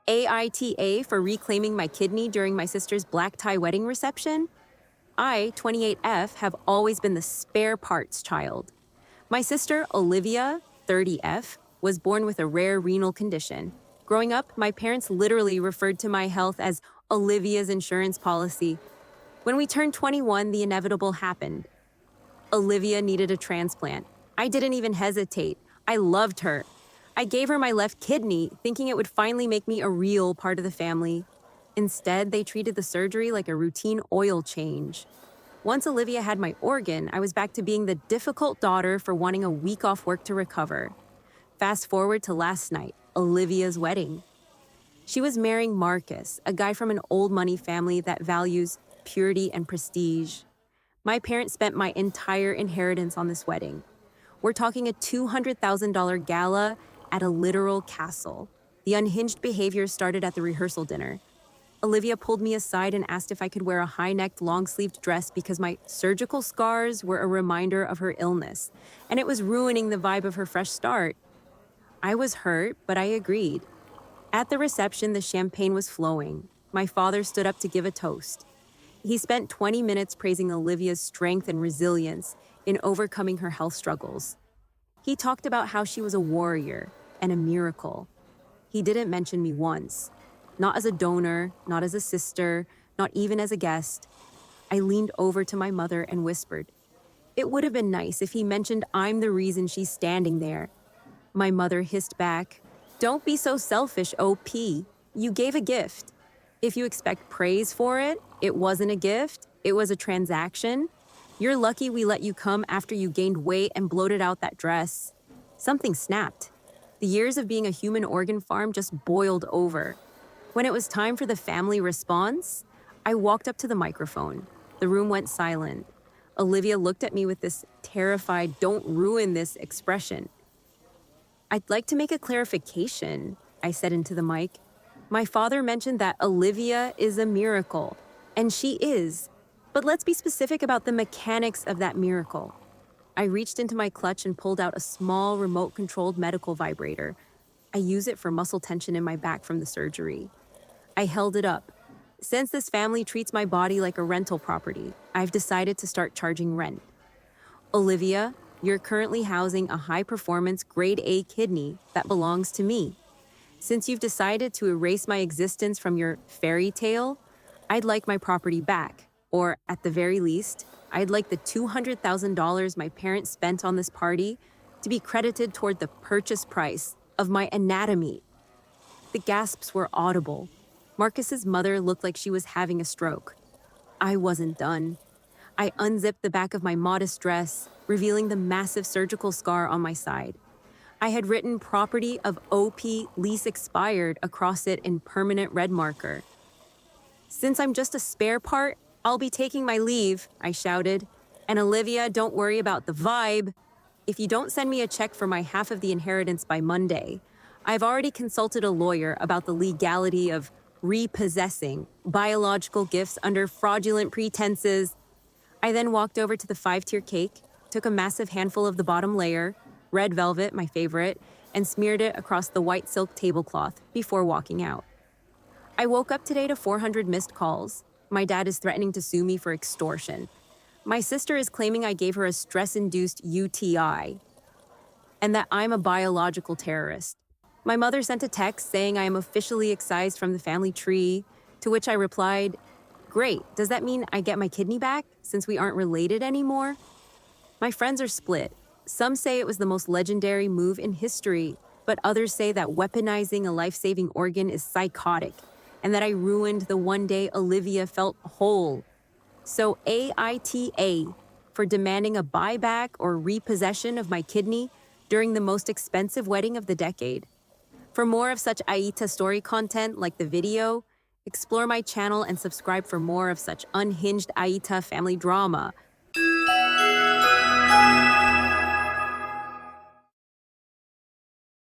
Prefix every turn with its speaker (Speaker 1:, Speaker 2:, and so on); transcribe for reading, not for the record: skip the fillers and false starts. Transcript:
Speaker 1: AITA for reclaiming my kidney during my sister's black tie wedding reception? I, 28F, have always been the spare parts child. My sister, Olivia, 30F, was born with a rare renal condition. Growing up, my parents literally referred to my health as Olivia's insurance policy. When we turned 21, the inevitable happened. Olivia needed a transplant. I didn't even hesitate. I loved her. I gave her my left kidney, thinking it would finally make me a real part of the family. Instead, they treated the surgery like a routine oil change. Once Olivia had my organ, I was back to being the difficult daughter for wanting a week off work to recover. Fast forward to last night, Olivia's wedding. She was marrying Marcus, a guy from an old money family that values purity and prestige. My parents spent my entire inheritance on this wedding. We're talking a $200,000 gala at a literal castle. The unhinged behavior started at the rehearsal dinner. Olivia pulled me aside and asked if I could wear a high-necked, long-sleeved dress because my surgical scars were a reminder of her illness, and it was ruining the vibe of her fresh start. I was hurt, but I agreed. At the reception, the champagne was flowing. My father stood up to give a toast. He spent 20 minutes praising Olivia's strength and resilience in overcoming her health struggles. He talked about how she was a warrior and a miracle. He didn't mention me once. Not as a donor, not as a sister, not even as a guest. I leaned over to my mother and whispered, "It would have been nice if he mentioned I'm the reason she's standing there." My mother hissed back, "Don't be so selfish, OP. You gave a gift. If you expect praise for it, it wasn't a gift, it was a transaction. You're lucky we let you come after you gained weight and bloated out that dress." Something snapped. The years of being a human organ farm just boiled over. When it was time for the family response, I walked up to the microphone. The room went silent. Olivia looked at me with this terrified, "Don't ruin this" expression. "I'd like to make a clarification," I said into the mic. "My father mentioned that Olivia is a miracle, and she is. But let's be specific about the mechanics of that miracle." I reached into my clutch and pulled out a small remote-controlled medical vibrator. I use it for muscle tension in my back from the surgery. I held it up. "Since this family treats my body like a rental property, I've decided to start charging rent. Olivia, you're currently housing a high-performance grade A kidney that belongs to me. Since you've decided to erase my existence from your fairy tale, I'd like my property back, or at the very least, I'd like the $200,000 my parents spent on this party to be credited toward the purchase price of my anatomy." The gasps were audible. Marcus's mother looked like she was having a stroke. I wasn't done. I unzipped the back of my modest dress, revealing the massive surgical scar on my side. I had written "Property of OP Lease Expired" across it in permanent red marker. "Since I'm just a spare part, I'll be taking my leave," I shouted. "And Olivia, don't worry about the vibe. If you don't send me a check for my half of the inheritance by Monday, I've already consulted a lawyer about the legality of repossessing biological gifts under fraudulent pretenses." I then walked over to the 5-tier cake, took a massive handful of the bottom layer, red velvet, my favorite, and smeared it across the white silk tablecloth before walking out. I woke up today to 400 missed calls. My dad is threatening to sue me for extortion. My sister is claiming I gave her a stress-induced UTI, and that I'm a biological terrorist. My mother sent a text saying I am officially excised from the family tree, to which I replied, "Great, does that mean I get my kidney back, since we aren't related anymore?" My friends are split. Some say it was the most legendary move in history, but others say that weaponizing a life-saving organ is psychotic, and that I ruined the one day Olivia felt whole. So AITA for demanding a buyback or repossession of my kidney during the most expensive wedding of the decade. For more of such AITA story content like the video, explore my channel and subscribe for more of such unhinged AITA family drama.